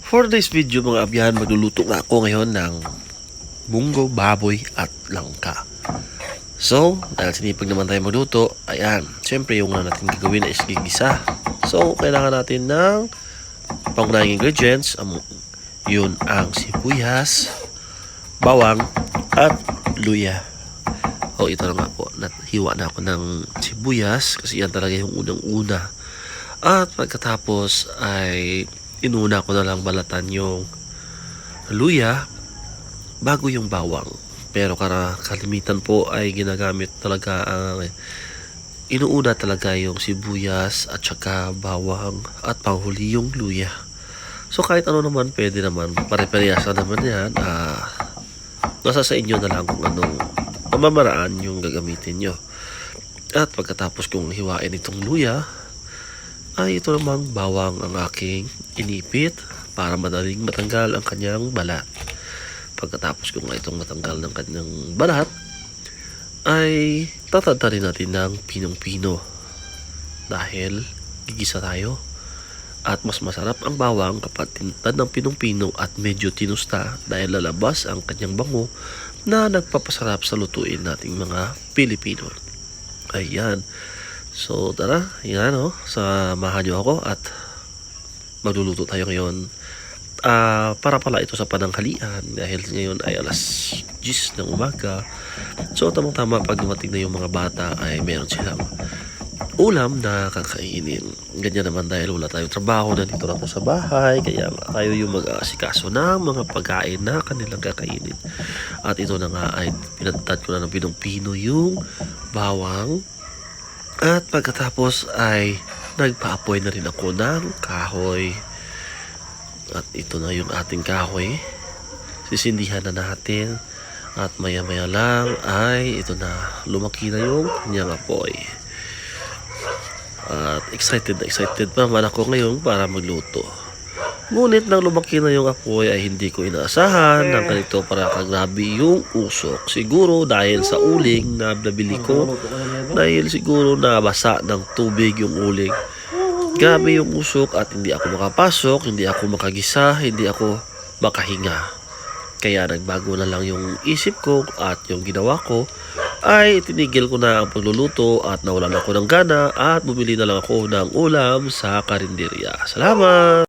For this video mga abyan, magluluto nga ako ngayon ng munggo, baboy at langka. So, dahil sinipag naman tayo magluto, ayan, siyempre yung una natin gagawin is gigisa. So, kailangan natin ng pangunahing ingredients. Yun ang sibuyas, bawang at luya. O ito na nga po, hiwa na ako ng sibuyas kasi yan talaga yung unang-una. At pagkatapos ay inuna ko na lang balatan yung luya bago yung bawang. Pero kalimitan po ay ginagamit talaga ang inuuna talaga yung sibuyas at saka bawang at panghuli yung luya. So kahit ano naman pwede naman, pare-parehas naman yan. Nasa sa inyo na lang kung anong pamamaraan yung gagamitin nyo. At pagkatapos kong hiwain itong luya, ay ito namang bawang ang aking inipit para madaling matanggal ang kanyang balat. Pagkatapos kung itong matanggal ng kanyang balat, ay tatadtarin natin ng pinong-pino dahil gigisa tayo. At mas masarap ang bawang kapag tinatad ng pinong-pino at medyo tinusta dahil lalabas ang kanyang bango na nagpapasarap sa lutuin nating mga Pilipino. Ayan. So tara, yan samahan nyo ako at magluluto tayo ngayon. Para pala ito sa pananghalian dahil ngayon ay alas 10 ng umaga. So tamang-tama pag dumating na yung mga bata ay meron silang ulam na kakainin. Ganyan naman dahil wala tayong trabaho, nandito lang sa bahay, kaya tayo yung mag-aasikaso ng mga pagkain na kanilang kakainin. At ito na nga ay pinatad ko na ng pinong-pino yung bawang. At pagkatapos ay nagpaapoy na rin ako ng kahoy. At ito na yung ating kahoy. Sisindihan na natin. At maya-maya lang ay ito na, lumaki na yung kanyang apoy. At excited pa naman ako ngayon para magluto. Ngunit nang lumaki na yung apoy ay hindi ko inaasahan ng ganito para kagrabe yung usok. Siguro dahil sa uling na nabili ko, dahil siguro nabasa ng tubig yung uling. Grabe yung usok at hindi ako makapasok, hindi ako makagisa, hindi ako makahinga. Kaya nagbago na lang yung isip ko at yung ginawa ko ay tinigil ko na ang pagluluto at nawalan ako ng gana at bumili na lang ako ng ulam sa karinderya. Salamat!